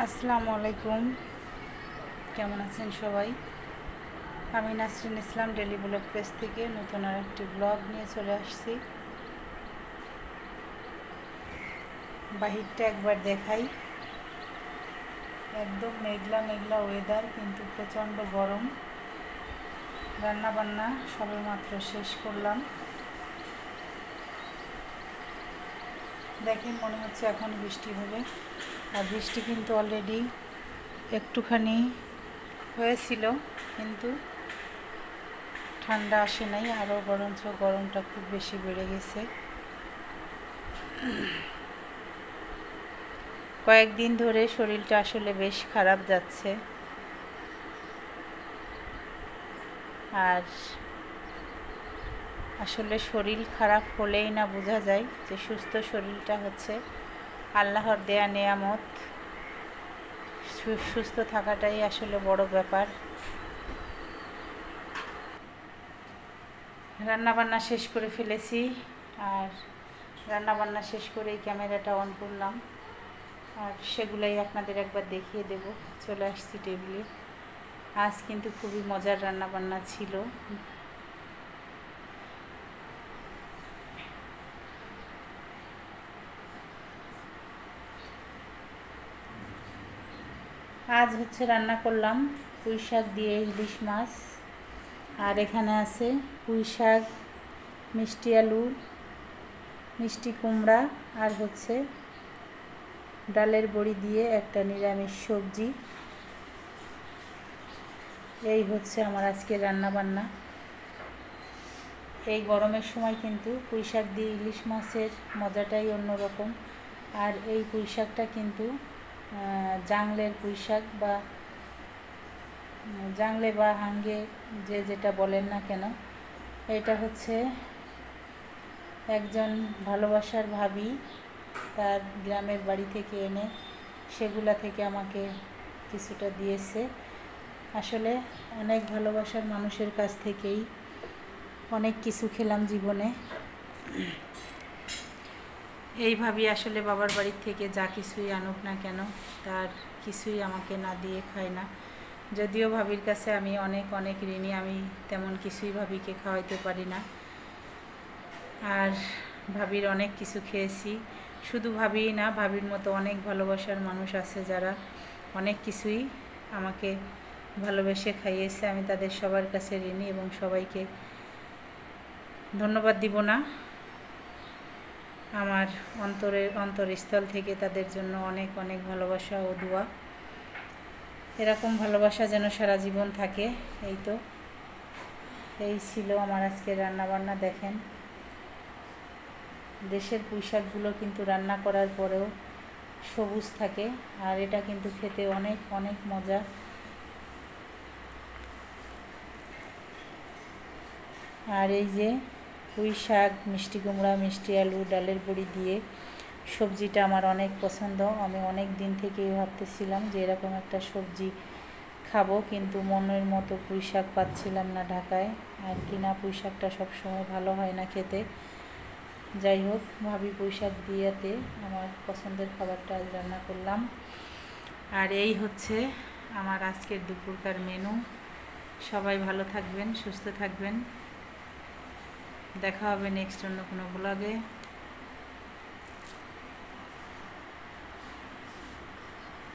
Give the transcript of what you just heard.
আসসালামু আলাইকুম, কেমন আছেন সবাই? আমি নাসরিন ইসলাম ডেলি ব্লগ পেজ থেকে নতুন আর একটি ব্লগ নিয়ে চলে আসছি। বাহিরটা একবার দেখাই। একদম মেঘলা মেঘলা ওয়েদার, কিন্তু প্রচণ্ড গরম। রান্না বান্না সবে মাত্র শেষ করলাম। দেখেন, মনে হচ্ছে এখন বৃষ্টি হবে, আর বৃষ্টি কিন্তু অলরেডি একটুখানি হয়েছিল, কিন্তু ঠান্ডা আসে নাই, আরও বরঞ্চ গরমটা খুব বেশি বেড়ে গেছে। কয়েকদিন ধরে শরীরটা আসলে বেশ খারাপ যাচ্ছে, আর আসলে শরীর খারাপ হলেই না বোঝা যায় যে সুস্থ শরীরটা হচ্ছে আল্লাহর দেয়া নেয়ামত। সুস্থ থাকাটাই আসলে বড় ব্যাপার। রান্নাবান্না শেষ করে ফেলেছি, আর রান্নাবান্না শেষ করেই ক্যামেরাটা অন করলাম, আর সেগুলাই আপনাদের একবার দেখিয়ে দেব। চলে আসছি টেবিলে। আজ কিন্তু খুবই মজার রান্নাবান্না ছিল। আজ হচ্ছে রান্না করলাম পুঁই শাক দিয়ে ইলিশ মাছ, আর এখানে আছে পুঁই শাক, মিষ্টি আলু, মিষ্টি কুমড়া, আর হচ্ছে ডালের বড়ি দিয়ে একটা নিরামিষ সবজি। এই হচ্ছে আমার আজকের রান্না বান্না। এই গরমের সময় কিন্তু পুঁই শাক দিয়ে ইলিশ মাছের মজাটাই অন্যরকম। আর এই পুঁই শাকটা কিন্তু জাংলের পুঁই শাক, বা জাংলে বা হাঙ্গে যে যেটা বলেন না কেন, এটা হচ্ছে একজন ভালোবাসার ভাবি তার গ্রামের বাড়ি থেকে এনে সেগুলা থেকে আমাকে কিছুটা দিয়েছে। আসলে অনেক ভালোবাসার মানুষের কাছ থেকেই অনেক কিছু খেলাম জীবনে। এই ভাবি আসলে বাবার বাড়ি থেকে যা কিছুই আনুক না কেন, তার কিছুই আমাকে না দিয়ে খায় না। যদিও ভাবির কাছে আমি অনেক অনেক ঋণী, আমি তেমন কিছুই ভাবিকে খাওয়াইতে পারি না। আর ভাবির অনেক কিছু খেয়েছি। শুধু ভাবিই না, ভাবির মতো অনেক ভালোবাসার মানুষ আছে যারা অনেক কিছুই আমাকে ভালোবেসে খাইয়েছে। আমি তাদের সবার কাছে ঋণী, এবং সবাইকে ধন্যবাদ দিব না। আমার অন্তরস্থল থেকে তাদের জন্য অনেক অনেক ভালোবাসা ও দোয়া। এরকম ভালোবাসা যেন সারা জীবন থাকে। এই ছিল আমার আজকে রান্নাবান্না। দেখেন, দেশের পুঁই শাকগুলো কিন্তু রান্না করার পরেও সবুজ থাকে, আর এটা কিন্তু খেতে অনেক অনেক মজা। আর এই যে পুঁই শাক, মিষ্টি কুমড়া, মিষ্টি আলু, ডালের বড়ি দিয়ে সবজিটা আমার অনেক পছন্দ। আমি অনেক দিন থেকেই ভাবতেছিলাম যে এরকম একটা সবজি খাবো, কিন্তু মনের মতো পুঁই শাক পাচ্ছিলাম না ঢাকায়। আর কিনা পুঁই শাকটা সবসময় ভালো হয় না খেতে। যাই হোক, ভাবি পুঁই শাক দিয়েতে আমার পছন্দের খাবারটা আজ রান্না করলাম। আর এই হচ্ছে আমার আজকের দুপুরকার মেনু। সবাই ভালো থাকবেন, সুস্থ থাকবেন। দেখা হবে নেক্সট অন্য কোনো ব্লগে।